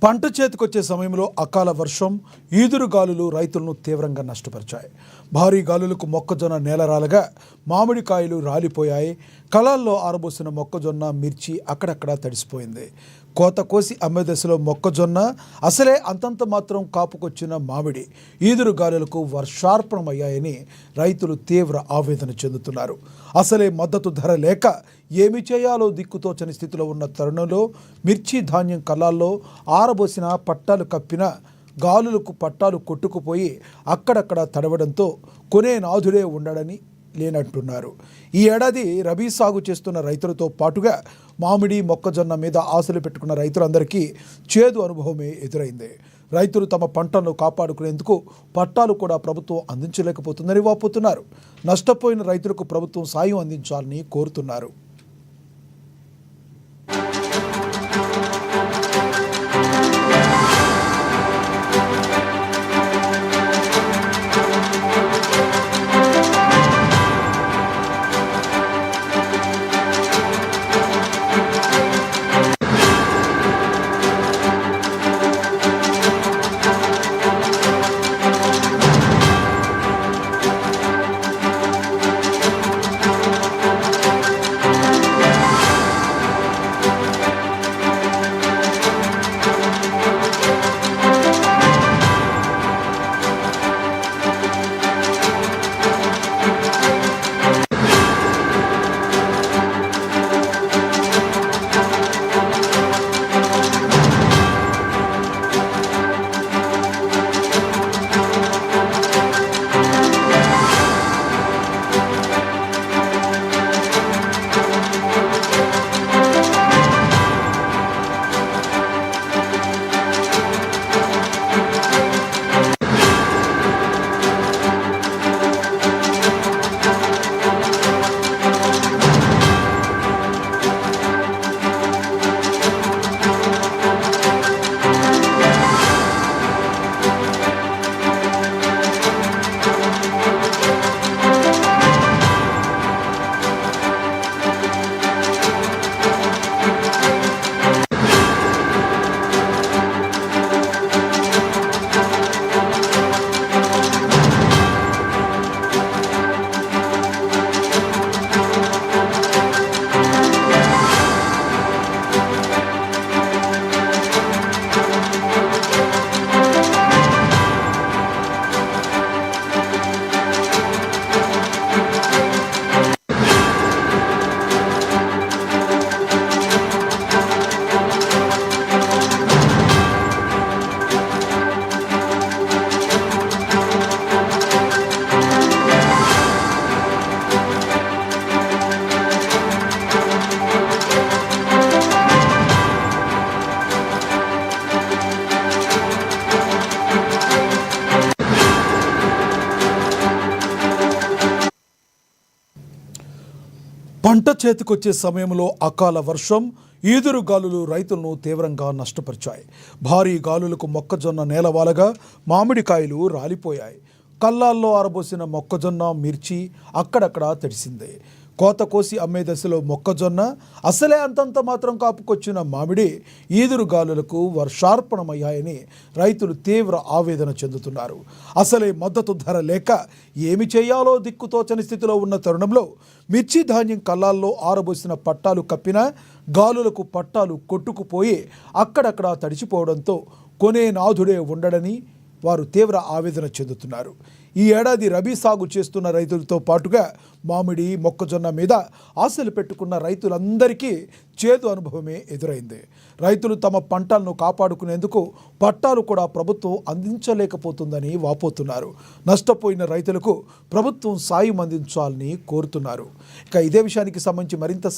పంట చేతికొచ్చే సమయంలో అకాల వర్షం, ఈదురుగాలులు రైతులను తీవ్రంగా నష్టపరిచాయి. భారీ గాలులకు మొక్కజొన్న నేలరాలగా మామిడికాయలు రాలిపోయాయి. కళాల్లో ఆరబోసిన మొక్కజొన్న, మిర్చి అక్కడక్కడ తడిసిపోయింది. కోత కోసి అమ్మే దశలో మొక్కజొన్న, అసలే అంతంత మాత్రం కాపుకొచ్చిన మామిడి ఈదురుగాలులకు వర్షార్పణమయ్యాయని రైతులు తీవ్ర ఆవేదన చెందుతున్నారు. అసలే మద్దతు ధర లేక ఏమి చేయాలో దిక్కుతోచని స్థితిలో ఉన్న తరుణంలో మిర్చి ధాన్యం కళ్ళాల్లో ఆరబోసిన పట్టాలు కప్పిన గాలులకు పట్టాలు కొట్టుకుపోయి అక్కడక్కడ తడవడంతో కొనే నాథుడే ఉండడని లేనంటున్నారు. ఈ ఏడాది రబీ సాగు చేస్తున్న రైతులతో పాటుగా మామిడి, మొక్కజొన్న మీద ఆశలు పెట్టుకున్న రైతులందరికీ చేదు అనుభవమే ఎదురైంది. రైతులు తమ పంటలను కాపాడుకునేందుకు పట్టాలు కూడా ప్రభుత్వం అందించలేకపోతుందని వాపోతున్నారు. నష్టపోయిన రైతులకు ప్రభుత్వం సాయం అందించాలని కోరుతున్నారు. పంట చేతికొచ్చే సమయంలో అకాల వర్షం, ఈదురుగాలులు రైతులను తీవ్రంగా నష్టపరిచాయి. భారీ గాలులకు మొక్కజొన్న నేలవాలగా మామిడికాయలు రాలిపోయాయి. కళ్ళాల్లో ఆరబోసిన మొక్కజొన్న, మిర్చి అక్కడక్కడ తడిసింది. కోత కోసి అమ్మే దశలో మొక్కజొన్న, అసలే అంతంత మాత్రం కాపుకొచ్చిన మామిడి ఈదురుగాలులకు వర్షార్పణమయ్యాయని రైతులు తీవ్ర ఆవేదన చెందుతున్నారు. అసలే మద్దతు ధర లేక ఏమి చేయాలో దిక్కుతోచని స్థితిలో ఉన్న తరుణంలో మిర్చి ధాన్యం కళ్ళాల్లో ఆరబోసిన పట్టాలు కప్పిన గాలులకు పట్టాలు కొట్టుకుపోయి అక్కడక్కడ తడిచిపోవడంతో కొనే నాథుడే ఉండడని వారు తీవ్ర ఆవేదన చెందుతున్నారు. ఈ ఏడాది రబీ సాగు చేస్తున్న రైతులతో పాటుగా మామిడి, మొక్కజొన్న మీద ఆశలు పెట్టుకున్న రైతులందరికీ చేదు అనుభవమే ఎదురైంది. రైతులు తమ పంటలను కాపాడుకునేందుకు పట్టాలు కూడా ప్రభుత్వం అందించలేకపోతుందని వాపోతున్నారు. నష్టపోయిన రైతులకు ప్రభుత్వం సాయం అందించాలని కోరుతున్నారు. ఇక ఇదే విషయానికి సంబంధించి మరింత